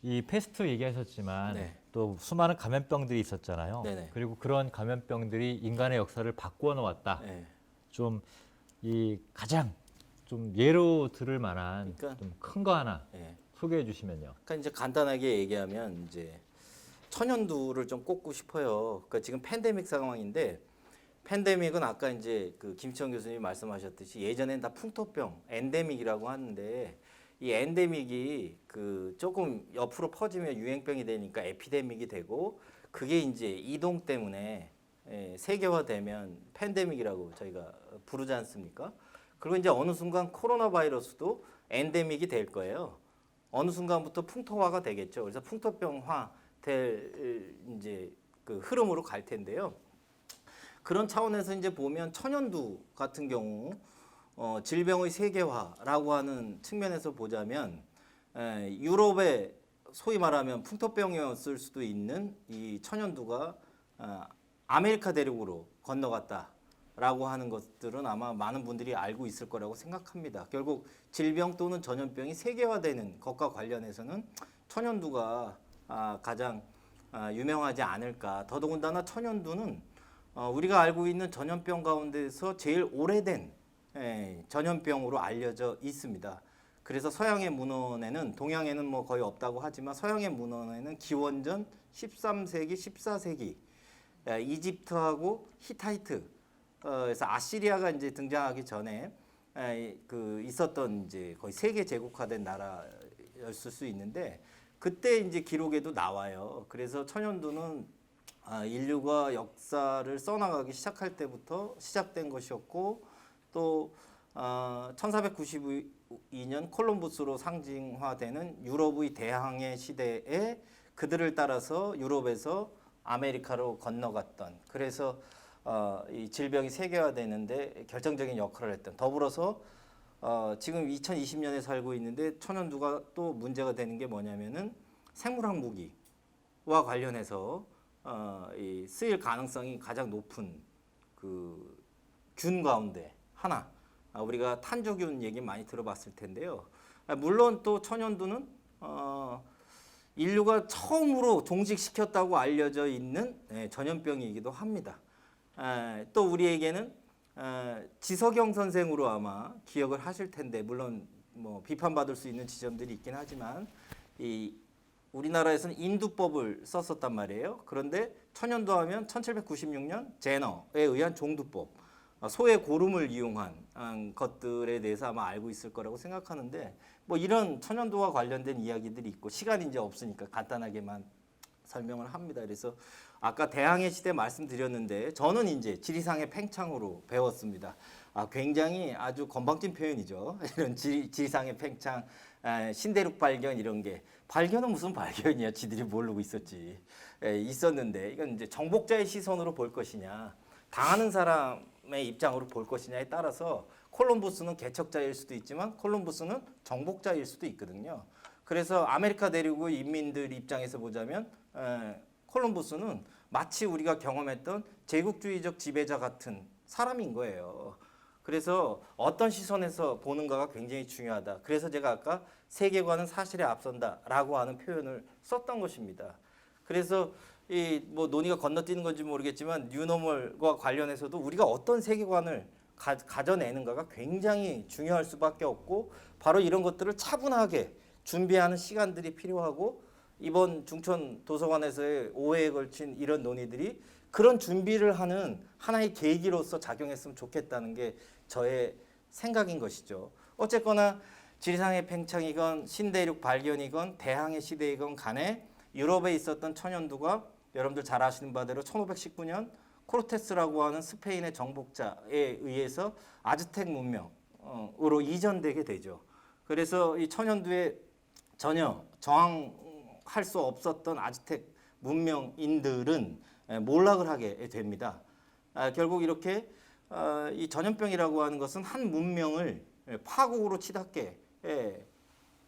이 패스트 얘기하셨지만 네. 또 수많은 감염병들이 있었잖아요. 네네. 그리고 그런 감염병들이 인간의 역사를 바꾸어 놓았다. 네. 좀 이 가장 좀 예로 들을 만한 그러니까 좀 큰 거 하나 네. 소개해 주시면요. 그러니까 이제 간단하게 얘기하면 이제 천연두를 좀 꼽고 싶어요. 그러니까 지금 팬데믹 상황인데 팬데믹은 아까 이제 그 김치영 교수님이 말씀하셨듯이 예전엔 다 풍토병, 엔데믹이라고 하는데 이 엔데믹이 그 조금 옆으로 퍼지면 유행병이 되니까 에피데믹이 되고 그게 이제 이동 때문에 세계화되면 팬데믹이라고 저희가 부르지 않습니까? 그리고 이제 어느 순간 코로나 바이러스도 엔데믹이 될 거예요. 어느 순간부터 풍토화가 되겠죠. 그래서 풍토병화 될 이제 그 흐름으로 갈 텐데요. 그런 차원에서 이제 보면 천연두 같은 경우 질병의 세계화라고 하는 측면에서 보자면 유럽의 소위 말하면 풍토병이었을 수도 있는 이 천연두가 아메리카 대륙으로 건너갔다라고 하는 것들은 아마 많은 분들이 알고 있을 거라고 생각합니다. 결국 질병 또는 전염병이 세계화되는 것과 관련해서는 천연두가 가장 유명하지 않을까. 더더군다나 천연두는 우리가 알고 있는 전염병 가운데서 제일 오래된 전염병으로 알려져 있습니다. 그래서 서양의 문헌에는 동양에는 뭐 거의 없다고 하지만 서양의 문헌에는 기원전 13세기, 14세기 이집트하고 히타이트 그래서 아시리아가 이제 등장하기 전에 그 있었던 이제 거의 세계 제국화된 나라였을 수 있는데 그때 이제 기록에도 나와요. 그래서 천연두는 인류가 역사를 써나가기 시작할 때부터 시작된 것이었고 또 1492년 콜럼부스로 상징화되는 유럽의 대항해 시대에 그들을 따라서 유럽에서 아메리카로 건너갔던 그래서 이 질병이 세계화되는데 결정적인 역할을 했던 더불어서 지금 2020년에 살고 있는데 천연두가 또 문제가 되는 게 뭐냐면은 생물학 무기와 관련해서 이 쓰일 가능성이 가장 높은 그 균 가운데 하나 우리가 탄저균 얘기 많이 들어봤을 텐데요. 물론 또 천연두는 인류가 처음으로 종식시켰다고 알려져 있는 전염병이기도 합니다. 또 우리에게는 지석영 선생으로 아마 기억을 하실 텐데 물론 뭐 비판받을 수 있는 지점들이 있긴 하지만 이 우리나라에서는 인두법을 썼었단 말이에요. 그런데 천연두 하면 1796년 제너에 의한 종두법, 소의 고름을 이용한 것들에 대해서 아마 알고 있을 거라고 생각하는데 뭐 이런 천연두와 관련된 이야기들이 있고 시간이 이제 없으니까 간단하게만 설명을 합니다. 그래서 아까 대항해 시대 말씀드렸는데 저는 이제 지리상의 팽창으로 배웠습니다. 굉장히 아주 건방진 표현이죠. 이런 지리상의 팽창, 신대륙 발견 이런 게 발견은 무슨 발견이야? 지들이 모르고 있었지. 있었는데 이건 이제 정복자의 시선으로 볼 것이냐, 당하는 사람의 입장으로 볼 것이냐에 따라서 콜럼부스는 개척자일 수도 있지만 콜럼부스는 정복자일 수도 있거든요. 그래서 아메리카 대륙의 인민들 입장에서 보자면 콜럼부스는 마치 우리가 경험했던 제국주의적 지배자 같은 사람인 거예요. 그래서 어떤 시선에서 보는가가 굉장히 중요하다. 그래서 제가 아까 세계관은 사실에 앞선다라고 하는 표현을 썼던 것입니다. 그래서 이 뭐 논의가 건너뛰는 건지 모르겠지만 뉴노멀과 관련해서도 우리가 어떤 세계관을 가져내는가가 굉장히 중요할 수밖에 없고 바로 이런 것들을 차분하게 준비하는 시간들이 필요하고 이번 중천 도서관에서의 5회에 걸친 이런 논의들이 그런 준비를 하는 하나의 계기로서 작용했으면 좋겠다는 게 저의 생각인 것이죠. 어쨌거나 지리상의 팽창이건 신대륙 발견이건 대항해 시대이건 간에 유럽에 있었던 천연두가 여러분들 잘 아시는 바대로 1519년 코르테스라고 하는 스페인의 정복자에 의해서 아즈텍 문명으로 이전되게 되죠. 그래서 이 천연두에 전혀 저항할 수 없었던 아즈텍 문명인들은 몰락을 하게 됩니다. 결국 이렇게 이 전염병이라고 하는 것은 한 문명을 파국으로 치닫게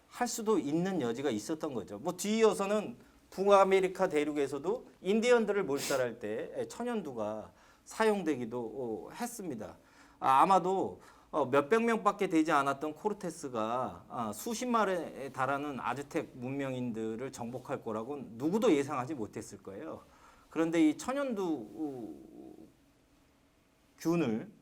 할 수도 있는 여지가 있었던 거죠. 뭐 뒤이어서는 북아메리카 대륙에서도 인디언들을 몰살할 때 천연두가 사용되기도 했습니다. 아마도 몇백 명밖에 되지 않았던 코르테스가 수십 마리에 달하는 아즈텍 문명인들을 정복할 거라고 누구도 예상하지 못했을 거예요. 그런데 이 천연두 균을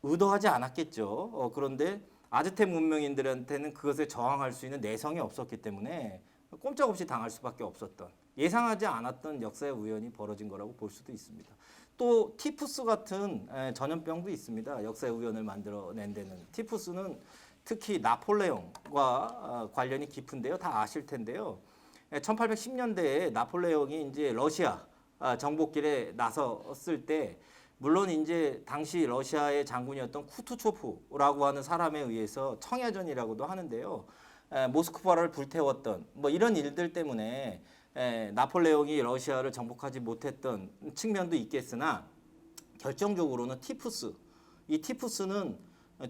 의도하지 않았겠죠. 그런데 아즈텍 문명인들한테는 그것에 저항할 수 있는 내성이 없었기 때문에 꼼짝없이 당할 수밖에 없었던, 예상하지 않았던 역사의 우연이 벌어진 거라고 볼 수도 있습니다. 또 티푸스 같은 전염병도 있습니다. 역사의 우연을 만들어낸 데는. 티푸스는 특히 나폴레옹과 관련이 깊은데요. 다 아실 텐데요. 1810년대에 나폴레옹이 이제 러시아 정복길에 나섰을 때, 물론 이제 당시 러시아의 장군이었던 쿠투초프라고 하는 사람에 의해서 청야전이라고도 하는데요. 모스크바를 불태웠던 뭐 이런 일들 때문에 나폴레옹이 러시아를 정복하지 못했던 측면도 있겠으나, 결정적으로는 티푸스. 이 티푸스는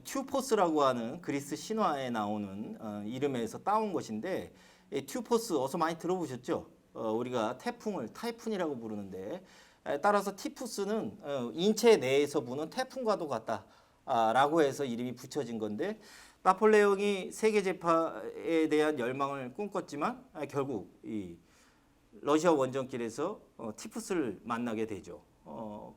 튜포스라고 하는 그리스 신화에 나오는 이름에서 따온 것인데, 튜포스 어서 많이 들어보셨죠? 우리가 태풍을 타이푼이라고 부르는데, 따라서 티푸스는 인체 내에서 부는 태풍과도 같다라고 해서 이름이 붙여진 건데, 나폴레옹이 세계 제파에 대한 열망을 꿈꿨지만 결국 이 러시아 원정길에서 티푸스를 만나게 되죠.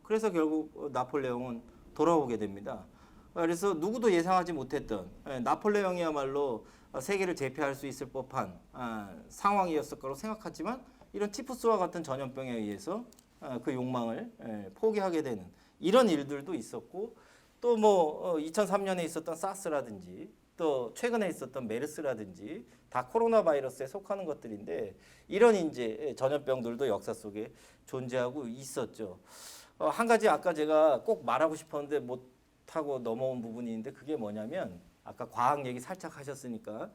그래서 결국 나폴레옹은 돌아오게 됩니다. 그래서 누구도 예상하지 못했던 나폴레옹이야말로 세계를 제패할 수 있을 법한 상황이었을 거라고 생각하지만, 이런 티푸스와 같은 전염병에 의해서 그 욕망을 포기하게 되는 이런 일들도 있었고, 또 뭐 2003년에 있었던 사스라든지 또 최근에 있었던 메르스라든지 다 코로나 바이러스에 속하는 것들인데, 이런 이제 전염병들도 역사 속에 존재하고 있었죠. 한 가지 아까 제가 꼭 말하고 싶었는데 못하고 넘어온 부분이 있는데, 그게 뭐냐면, 아까 과학 얘기 살짝 하셨으니까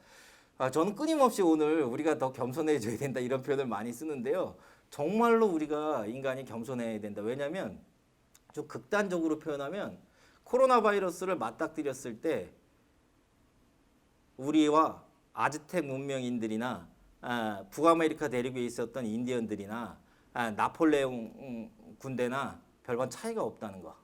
저는 끊임없이 오늘 우리가 더 겸손해져야 된다 이런 표현을 많이 쓰는데요. 정말로 우리가 인간이 겸손해야 된다. 왜냐하면 좀 극단적으로 표현하면, 코로나 바이러스를 맞닥뜨렸을 때 우리와 아즈텍 문명인들이나 북아메리카 대륙에 있었던 인디언들이나 나폴레옹 군대나 별반 차이가 없다는 거.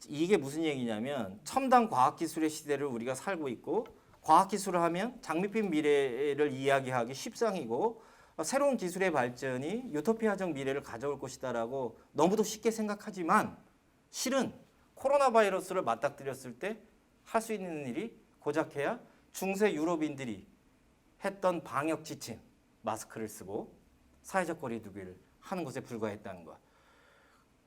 이게 무슨 얘기냐면, 첨단 과학기술의 시대를 우리가 살고 있고, 과학기술을 하면 장밋빛 미래를 이야기하기 쉽상이고, 새로운 기술의 발전이 유토피아적 미래를 가져올 것이다라고 너무도 쉽게 생각하지만, 실은 코로나 바이러스를 맞닥뜨렸을 때 할 수 있는 일이 고작해야 중세 유럽인들이 했던 방역 지침, 마스크를 쓰고 사회적 거리 두기를 하는 것에 불과했다는 것.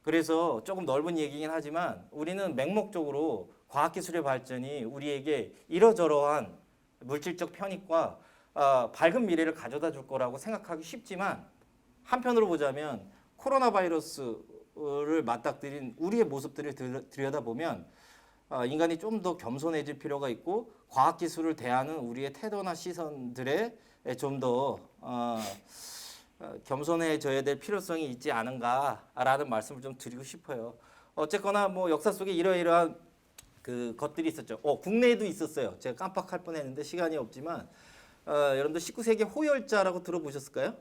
그래서 조금 넓은 얘기긴 하지만, 우리는 맹목적으로 과학기술의 발전이 우리에게 이러저러한 물질적 편익과 밝은 미래를 가져다 줄 거라고 생각하기 쉽지만, 한편으로 보자면 코로나 바이러스를 맞닥뜨린 우리의 모습들을 들여다보면 인간이 좀 더 겸손해질 필요가 있고, 과학기술을 대하는 우리의 태도나 시선들에 좀 더 겸손해져야 될 필요성이 있지 않은가라는 말씀을 좀 드리고 싶어요. 어쨌거나 뭐 역사 속에 이러이러한 그 것들이 있었죠. 국내에도 있었어요. 제가 깜빡할 뻔했는데 시간이 없지만, 여러분들 19세기 호열자라고 들어보셨을까요?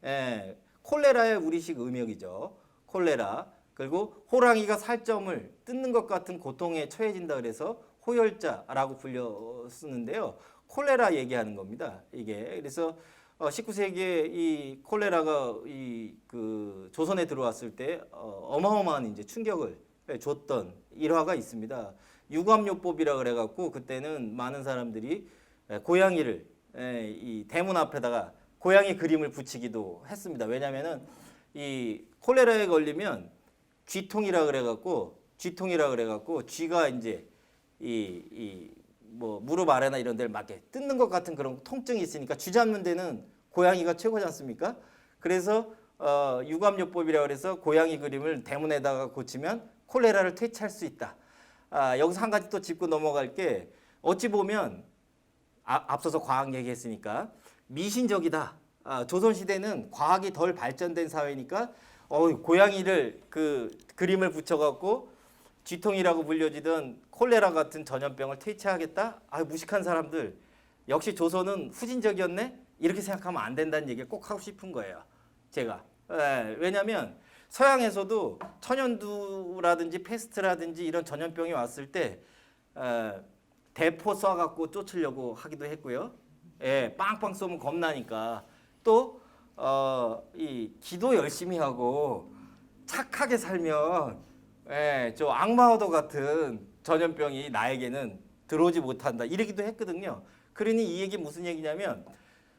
예, 콜레라의 우리식 음역이죠. 콜레라. 그리고 호랑이가 살점을 뜯는 것 같은 고통에 처해진다 그래서 호열자라고 불려 쓰는데요. 콜레라 얘기하는 겁니다. 이게 그래서 19세기에 이 콜레라가 그 조선에 들어왔을 때 어마어마한 이제 충격을 줬던 일화가 있습니다. 유감요법이라 그래갖고 그때는 많은 사람들이 고양이를 이 대문 앞에다가 고양이 그림을 붙이기도 했습니다. 왜냐하면은 이 콜레라에 걸리면 쥐통이라 그래갖고 쥐가 이제 뭐 무릎 아래나 이런 데를 막 이렇게 뜯는 것 같은 그런 통증이 있으니까 쥐 잡는 데는 고양이가 최고지 않습니까? 그래서 유감요법이라 그래서 고양이 그림을 대문에다가 고치면 콜레라를 퇴치할 수 있다. 여기서 한 가지 또 짚고 넘어갈 게, 어찌 보면 앞서서 과학 얘기했으니까 미신적이다. 조선시대는 과학이 덜 발전된 사회니까 고양이를 그 그림을 붙여갖고 쥐통이라고 불려지던 콜레라 같은 전염병을 퇴치하겠다? 무식한 사람들. 역시 조선은 후진적이었네? 이렇게 생각하면 안 된다는 얘기를 꼭 하고 싶은 거예요. 제가. 왜냐하면 서양에서도 천연두라든지 패스트라든지 이런 전염병이 왔을 때 대포 쏴갖고 쫓으려고 하기도 했고요. 예, 빵빵 쏘면 겁나니까 또 이 기도 열심히 하고 착하게 살면 저 악마와도 같은 전염병이 나에게는 들어오지 못한다 이러기도 했거든요. 그러니 이 얘기 무슨 얘기냐면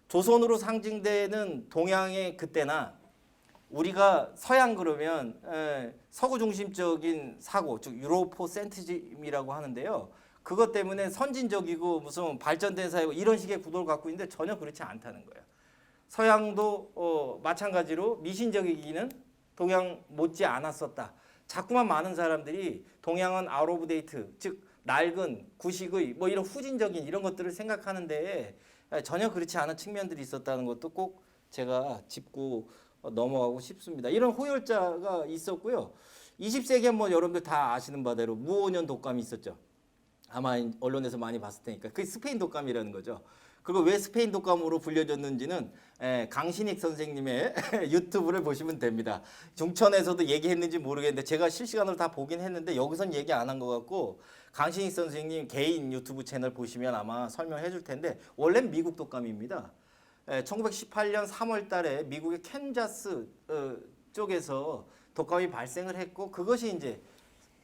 조선으로 상징되는 동양의 그때나 우리가 서양 그러면 서구 중심적인 사고, 즉 유로포센트즘이라고 하는데요. 그것 때문에 선진적이고 무슨 발전된 사회고 이런 식의 구도를 갖고 있는데 전혀 그렇지 않다는 거예요. 서양도 마찬가지로 미신적이기는 동양 못지 않았었다. 자꾸만 많은 사람들이 동양은 아웃 오브 데이트, 즉 낡은 구식의 뭐 이런 후진적인 이런 것들을 생각하는데 전혀 그렇지 않은 측면들이 있었다는 것도 꼭 제가 짚고 넘어가고 싶습니다. 이런 호열자가 있었고요. 20세기에 뭐 여러분들 다 아시는 바대로 무오년 독감이 있었죠. 아마 언론에서 많이 봤을 테니까 그게 스페인 독감이라는 거죠. 그리고 왜 스페인 독감으로 불려졌는지는 강신익 선생님의 유튜브를 보시면 됩니다. 중천에서도 얘기했는지 모르겠는데 제가 실시간으로 다 보긴 했는데 여기선 얘기 안 한 것 같고 강신익 선생님 개인 유튜브 채널 보시면 아마 설명해 줄 텐데 원래는 미국 독감입니다. 1918년 3월 달에 미국의 캔자스 쪽에서 독감이 발생을 했고 그것이 이제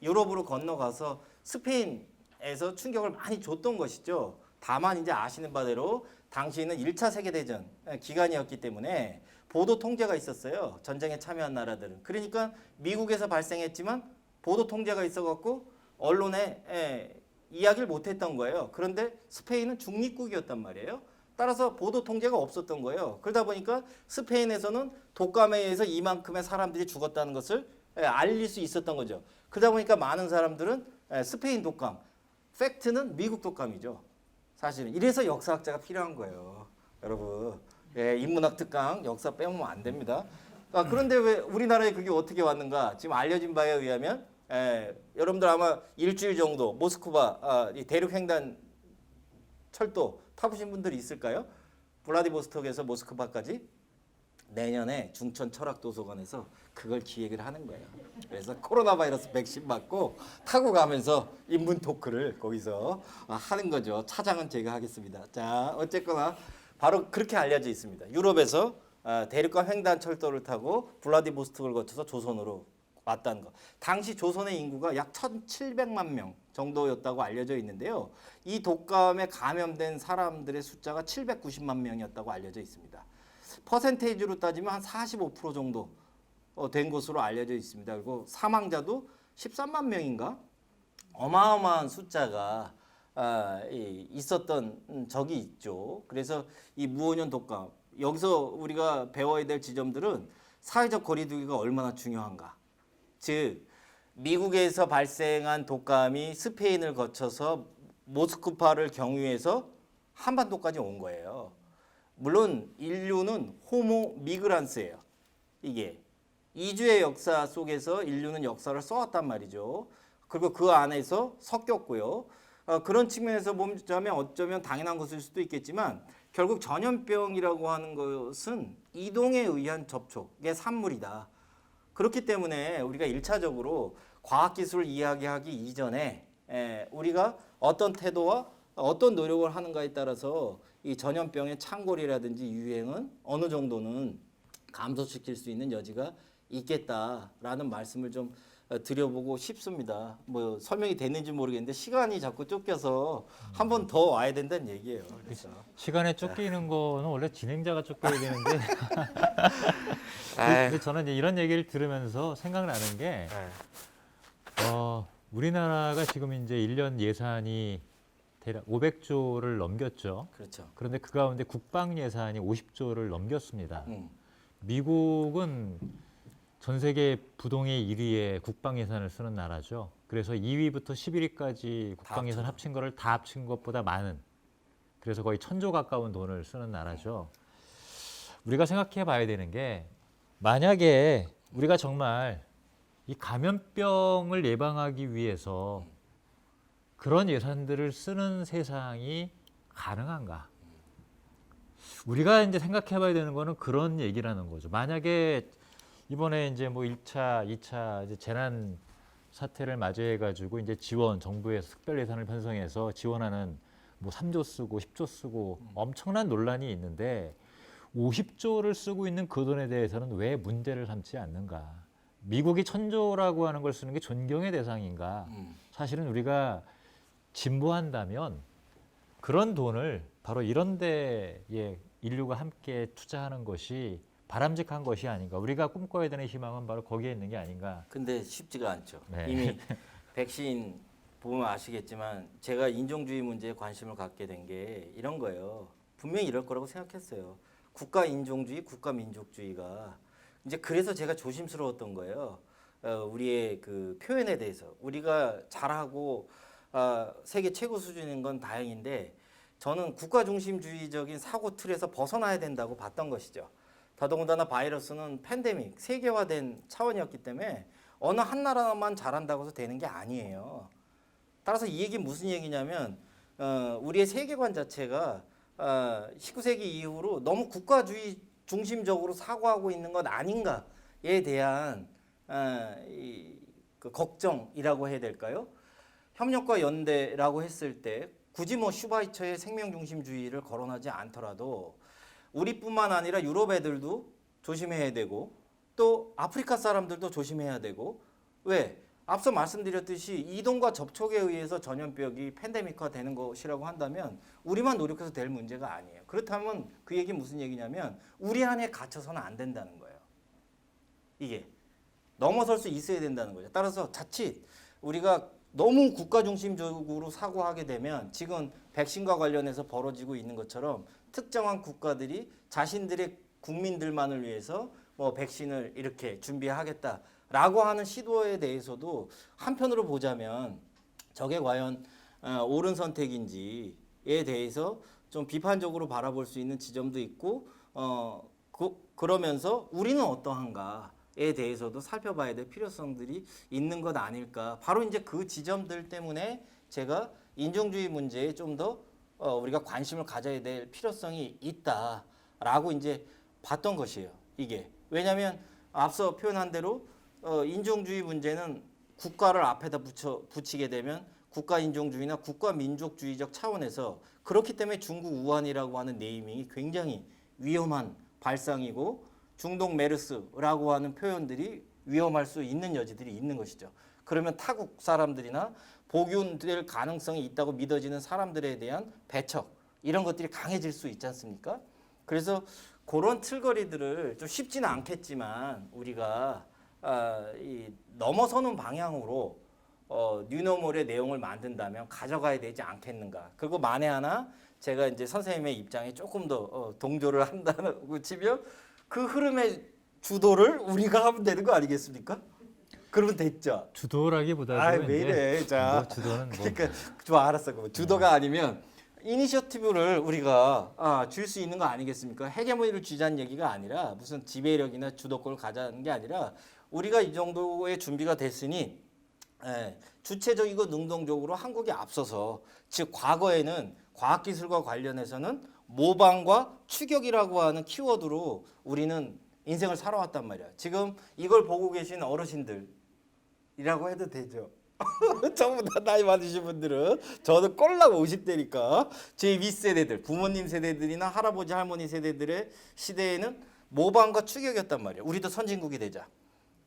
유럽으로 건너가서 스페인에서 충격을 많이 줬던 것이죠. 다만 이제 아시는 바대로 당시에는 1차 세계대전 기간이었기 때문에 보도 통제가 있었어요. 전쟁에 참여한 나라들은. 그러니까 미국에서 발생했지만 보도 통제가 있어갖고 언론에 이야기를 못했던 거예요. 그런데 스페인은 중립국이었단 말이에요. 따라서 보도 통제가 없었던 거예요. 그러다 보니까 스페인에서는 독감에 의해서 이만큼의 사람들이 죽었다는 것을 알릴 수 있었던 거죠. 그러다 보니까 많은 사람들은 스페인 독감, 팩트는 미국 독감이죠. 사실은 이래서 역사학자가 필요한 거예요, 여러분. 인문학 특강 역사 빼면 안 됩니다. 그런데 왜 우리나라에 그게 어떻게 왔는가? 지금 알려진 바에 의하면 여러분들 아마 일주일 정도 모스크바 이 대륙 횡단 철도 타보신 분들이 있을까요? 블라디보스톡에서 모스크바까지 내년에 중천 철학도서관에서 그걸 기획을 하는 거예요. 그래서 코로나 바이러스 백신 맞고 타고 가면서 인문 토크를 거기서 하는 거죠. 차장은 제가 하겠습니다. 자, 어쨌거나 바로 그렇게 알려져 있습니다. 유럽에서 대륙간 횡단 철도를 타고 블라디보스톡을 거쳐서 조선으로 왔다는 거. 당시 조선의 인구가 약 1,700만 명 정도였다고 알려져 있는데요. 이 독감에 감염된 사람들의 숫자가 790만 명이었다고 알려져 있습니다. 퍼센테이지로 따지면 한 45% 정도 된 것으로 알려져 있습니다. 그리고 사망자도 13만 명인가? 어마어마한 숫자가 있었던 적이 있죠. 그래서 이 무오년 독감, 여기서 우리가 배워야 될 지점들은 사회적 거리두기가 얼마나 중요한가. 즉 미국에서 발생한 독감이 스페인을 거쳐서 모스크바를 경유해서 한반도까지 온 거예요. 물론 인류는 호모 미그란스예요. 이게 이주의 역사 속에서 인류는 역사를 써왔단 말이죠. 그리고 그 안에서 섞였고요. 그런 측면에서 보자면 어쩌면 당연한 것일 수도 있겠지만 결국 전염병이라고 하는 것은 이동에 의한 접촉의 산물이다. 그렇기 때문에 우리가 1차적으로 과학기술을 이야기하기 이전에 우리가 어떤 태도와 어떤 노력을 하는가에 따라서 이 전염병의 창궐이라든지 유행은 어느 정도는 감소시킬 수 있는 여지가 있겠다라는 말씀을 좀 드려보고 싶습니다. 뭐 설명이 됐는지 모르겠는데 시간이 자꾸 쫓겨서 한 번 더 와야 된다는 얘기예요. 그래서. 시간에 쫓기는 거는 원래 진행자가 쫓겨야 되는데 근데 저는 이제 이런 얘기를 들으면서 생각나는 게 우리나라가 지금 이제 1년 예산이 대략 500조를 넘겼죠. 그렇죠. 그런데 그 가운데 국방 예산이 50조를 넘겼습니다. 미국은 전 세계 부동의 1위에 국방 예산을 쓰는 나라죠. 그래서 2위부터 11위까지 국방 예산 합친 거를 다 합친 것보다 많은, 그래서 거의 1,000조 가까운 돈을 쓰는 나라죠. 우리가 생각해 봐야 되는 게, 만약에 우리가 정말 이 감염병을 예방하기 위해서 그런 예산들을 쓰는 세상이 가능한가? 우리가 이제 생각해 봐야 되는 거는 그런 얘기라는 거죠. 만약에 이번에 이제 뭐 1차, 2차 이제 재난 사태를 맞이해 가지고 이제 지원 정부에서 특별 예산을 편성해서 지원하는 뭐 3조 쓰고 10조 쓰고 엄청난 논란이 있는데 50조를 쓰고 있는 그 돈에 대해서는 왜 문제를 삼지 않는가? 미국이 1000조라고 하는 걸 쓰는 게 존경의 대상인가? 사실은 우리가 진보한다면 그런 돈을 바로 이런 데에 인류가 함께 투자하는 것이 바람직한 것이 아닌가. 우리가 꿈꿔야 되는 희망은 바로 거기에 있는 게 아닌가. 근데 쉽지가 않죠. 네. 이미 백신 보면 아시겠지만 제가 인종주의 문제에 관심을 갖게 된 게 이런 거예요. 분명히 이럴 거라고 생각했어요. 국가 인종주의, 국가 민족주의가 이제 그래서 제가 조심스러웠던 거예요. 우리의 그 표현에 대해서 우리가 잘하고 세계 최고 수준인 건 다행인데 저는 국가 중심주의적인 사고 틀에서 벗어나야 된다고 봤던 것이죠. 더더군다나 바이러스는 팬데믹, 세계화된 차원이었기 때문에 어느 한 나라만 잘한다고 해서 되는 게 아니에요. 따라서 이 얘기는 무슨 얘기냐면 우리의 세계관 자체가 19세기 이후로 너무 국가주의 중심적으로 사고하고 있는 것 아닌가에 대한 그 걱정이라고 해야 될까요? 협력과 연대라고 했을 때 굳이 뭐 슈바이처의 생명중심주의를 거론하지 않더라도 우리뿐만 아니라 유럽 애들도 조심해야 되고 또 아프리카 사람들도 조심해야 되고 왜? 앞서 말씀드렸듯이 이동과 접촉에 의해서 전염병이 팬데믹화 되는 것이라고 한다면 우리만 노력해서 될 문제가 아니에요. 그렇다면 그 얘기 무슨 얘기냐면 우리 안에 갇혀서는 안 된다는 거예요. 이게 넘어설 수 있어야 된다는 거죠. 따라서 자칫 우리가 너무 국가 중심적으로 사고하게 되면 지금 백신과 관련해서 벌어지고 있는 것처럼 특정한 국가들이 자신들의 국민들만을 위해서 뭐 백신을 이렇게 준비하겠다라고 하는 시도에 대해서도 한편으로 보자면 저게 과연 옳은 선택인지에 대해서 좀 비판적으로 바라볼 수 있는 지점도 있고 그러면서 우리는 어떠한가에 대해서도 살펴봐야 될 필요성들이 있는 것 아닐까. 바로 이제 그 지점들 때문에 제가 인종주의 문제에 좀 더 우리가 관심을 가져야 될 필요성이 있다라고 이제 봤던 것이에요. 이게 왜냐하면 앞서 표현한 대로 인종주의 문제는 국가를 앞에다 붙이게 되면 국가 인종주의나 국가 민족주의적 차원에서 그렇기 때문에 중국 우한이라고 하는 네이밍이 굉장히 위험한 발상이고 중동 메르스라고 하는 표현들이 위험할 수 있는 여지들이 있는 것이죠. 그러면 타국 사람들이나 복균될 가능성이 있다고 믿어지는 사람들에 대한 배척 이런 것들이 강해질 수 있지 않습니까? 그래서 그런 틀거리들을 좀 쉽지는 않겠지만 우리가 넘어서는 방향으로 뉴노멀의 내용을 만든다면 가져가야 되지 않겠는가. 그리고 만에 하나 제가 이제 선생님의 입장에 조금 더 동조를 한다고 치면 그 흐름의 주도를 우리가 하면 되는 거 아니겠습니까? 그러면 됐죠. 주도라기보다는 왜 이래? 자, 주도는 뭐 그러니까 좋아 알았어. 그럼 주도가 아니면 이니셔티브를 우리가 줄 수 있는 거 아니겠습니까? 헤게모니를 쥐자는 얘기가 아니라 무슨 지배력이나 주도권을 가자는 게 아니라 우리가 이 정도의 준비가 됐으니 주체적이고 능동적으로 한국이 앞서서 즉 과거에는 과학기술과 관련해서는 모방과 추격이라고 하는 키워드로 우리는 인생을 살아왔단 말이야. 지금 이걸 보고 계신 어르신들이라고 해도 되죠. 전부 다 나이 많으신 분들은 저는 꼴랑 50대니까 제 윗세대들 부모님 세대들이나 할아버지 할머니 세대들의 시대에는 모방과 추격이었단 말이에요. 우리도 선진국이 되자.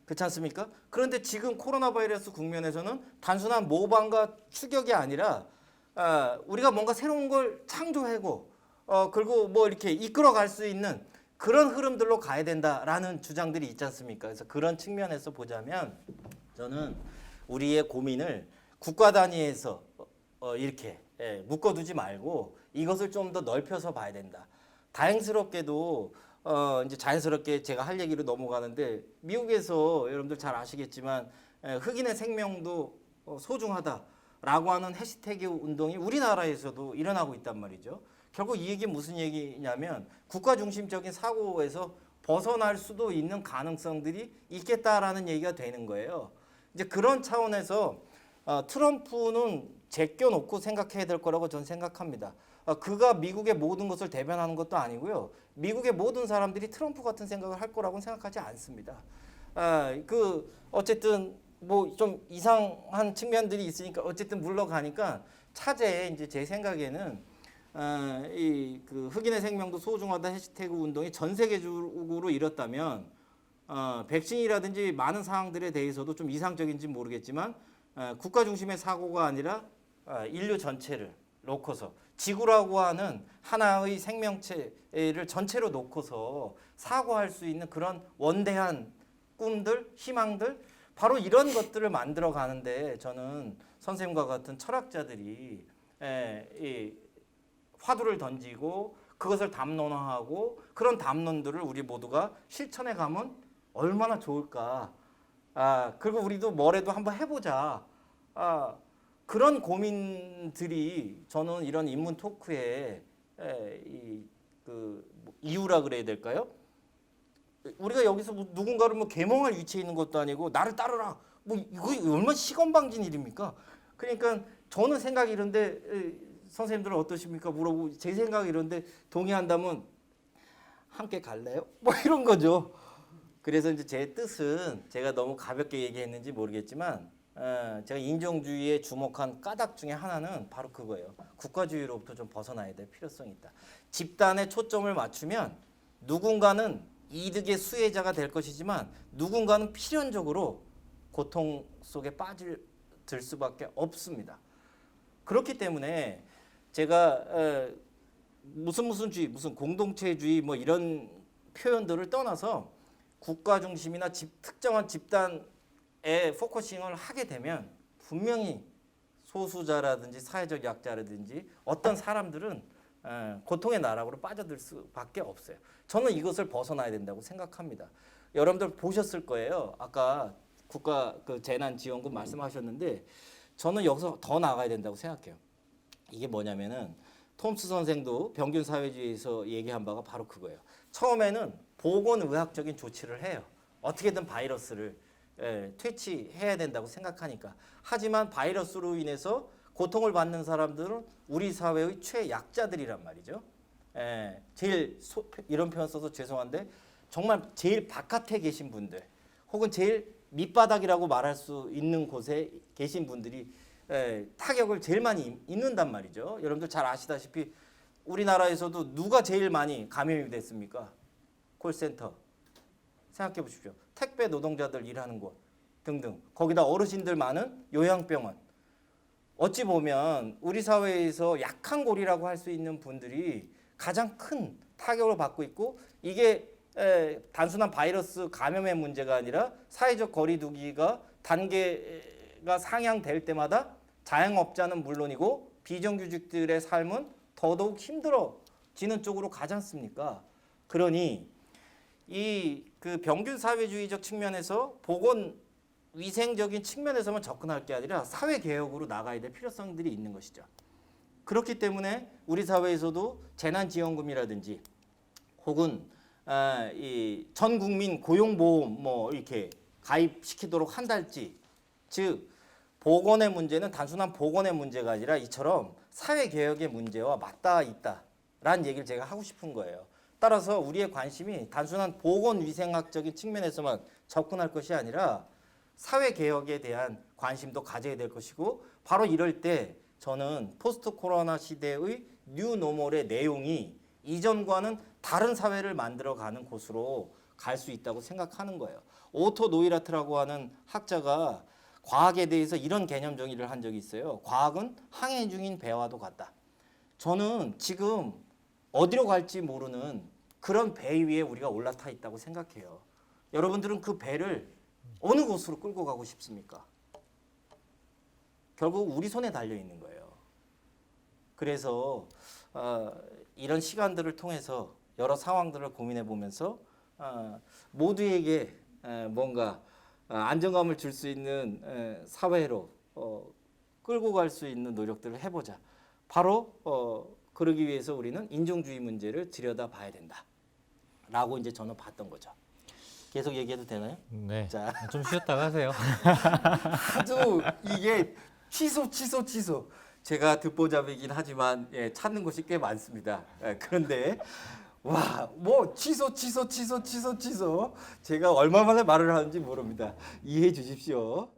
그렇지 않습니까? 그런데 지금 코로나 바이러스 국면에서는 단순한 모방과 추격이 아니라 우리가 뭔가 새로운 걸 창조하고 그리고 뭐 이렇게 이끌어갈 수 있는 그런 흐름들로 가야 된다라는 주장들이 있지 않습니까? 그래서 그런 측면에서 보자면 저는 우리의 고민을 국가 단위에서 이렇게 묶어두지 말고 이것을 좀 더 넓혀서 봐야 된다. 다행스럽게도 이제 자연스럽게 제가 할 얘기로 넘어가는데 미국에서 여러분들 잘 아시겠지만 흑인의 생명도 소중하다라고 하는 해시태그 운동이 우리나라에서도 일어나고 있단 말이죠. 결국 이 얘기 무슨 얘기냐면 국가 중심적인 사고에서 벗어날 수도 있는 가능성들이 있겠다라는 얘기가 되는 거예요. 이제 그런 차원에서 트럼프는 제껴놓고 생각해야 될 거라고 저는 생각합니다. 그가 미국의 모든 것을 대변하는 것도 아니고요. 미국의 모든 사람들이 트럼프 같은 생각을 할 거라고는 생각하지 않습니다. 그 어쨌든 뭐 좀 이상한 측면들이 있으니까 어쨌든 물러가니까 차제에 이제 제 생각에는 이 그 흑인의 생명도 소중하다 해시태그 운동이 전 세계적으로 이뤘다면 백신이라든지 많은 사항들에 대해서도 좀 이상적인지 모르겠지만 국가 중심의 사고가 아니라 인류 전체를 놓고서 지구라고 하는 하나의 생명체를 전체로 놓고서 사고할 수 있는 그런 원대한 꿈들, 희망들 바로 이런 것들을 만들어 가는데 저는 선생님과 같은 철학자들이 이 화두를 던지고 그것을 담론화하고 그런 담론들을 우리 모두가 실천해 가면 얼마나 좋을까. 그리고 우리도 뭐래도 한번 해보자. 그런 고민들이 저는 이런 인문 토크의 그 이유라 그래야 될까요? 우리가 여기서 뭐 누군가를 뭐 계몽할 위치에 있는 것도 아니고 나를 따르라. 뭐 이거 얼마나 시건방진 일입니까? 그러니까 저는 생각이 이런데 선생님들은 어떠십니까? 물어보고 제 생각이 이런데 동의한다면 함께 갈래요? 뭐 이런 거죠. 그래서 이제 제 뜻은 제가 너무 가볍게 얘기했는지 모르겠지만 제가 인종주의에 주목한 까닭 중에 하나는 바로 그거예요. 국가주의로부터 좀 벗어나야 될 필요성이 있다. 집단에 초점을 맞추면 누군가는 이득의 수혜자가 될 것이지만 누군가는 필연적으로 고통 속에 빠질 수밖에 없습니다. 그렇기 때문에 제가 무슨 주의, 무슨 공동체주의 뭐 이런 표현들을 떠나서 국가 중심이나 특정한 집단에 포커싱을 하게 되면 분명히 소수자라든지 사회적 약자라든지 어떤 사람들은 고통의 나락으로 빠져들 수밖에 없어요. 저는 이것을 벗어나야 된다고 생각합니다. 여러분들 보셨을 거예요. 아까 국가 그 재난지원금 말씀하셨는데 저는 여기서 더 나가야 된다고 생각해요. 이게 뭐냐면은 톰스 선생도 병균 사회주의에서 얘기한 바가 바로 그거예요. 처음에는 보건의학적인 조치를 해요. 어떻게든 바이러스를 퇴치해야 된다고 생각하니까. 하지만 바이러스로 인해서 고통을 받는 사람들은 우리 사회의 최약자들이란 말이죠. 제일 이런 표현 써서 죄송한데 정말 제일 바깥에 계신 분들 혹은 제일 밑바닥이라고 말할 수 있는 곳에 계신 분들이 타격을 제일 많이 입는단 말이죠. 여러분들 잘 아시다시피 우리나라에서도 누가 제일 많이 감염이 됐습니까? 콜센터. 생각해 보십시오. 택배 노동자들 일하는 곳 등등. 거기다 어르신들 많은 요양병원. 어찌 보면 우리 사회에서 약한 고리라고 할 수 있는 분들이 가장 큰 타격을 받고 있고 이게 단순한 바이러스 감염의 문제가 아니라 사회적 거리두기가 단계가 상향될 때마다 자영업자는 물론이고 비정규직들의 삶은 더더욱 힘들어지는 쪽으로 가지 않습니까? 그러니 이 그 병균 사회주의적 측면에서 보건 위생적인 측면에서만 접근할 게 아니라 사회 개혁으로 나가야 될 필요성들이 있는 것이죠. 그렇기 때문에 우리 사회에서도 재난지원금이라든지 혹은 이 전 국민 고용보험 뭐 이렇게 가입시키도록 한달지, 즉 보건의 문제는 단순한 보건의 문제가 아니라 이처럼 사회 개혁의 문제와 맞닿아 있다라는 얘기를 제가 하고 싶은 거예요. 따라서 우리의 관심이 단순한 보건위생학적인 측면에서만 접근할 것이 아니라 사회 개혁에 대한 관심도 가져야 될 것이고 바로 이럴 때 저는 포스트 코로나 시대의 뉴 노멀의 내용이 이전과는 다른 사회를 만들어가는 곳으로 갈 수 있다고 생각하는 거예요. 오토 노이라트라고 하는 학자가 과학에 대해서 이런 개념 정의를 한 적이 있어요. 과학은 항해 중인 배와도 같다. 저는 지금 어디로 갈지 모르는 그런 배 위에 우리가 올라타 있다고 생각해요. 여러분들은 그 배를 어느 곳으로 끌고 가고 싶습니까? 결국 우리 손에 달려 있는 거예요. 그래서 이런 시간들을 통해서 여러 상황들을 고민해 보면서 모두에게 뭔가 안정감을 줄 수 있는 사회로 끌고 갈 수 있는 노력들을 해보자. 바로 그러기 위해서 우리는 인종주의 문제를 들여다봐야 된다라고 이제 저는 봤던 거죠. 계속 얘기해도 되나요? 네. 자. 좀 쉬었다가 하세요. 아주 이게 취소. 제가 듣보잡이긴 하지만 찾는 곳이 꽤 많습니다. 그런데 와, 뭐 취소. 제가 얼마 만에 말을 하는지 모릅니다. 이해해 주십시오.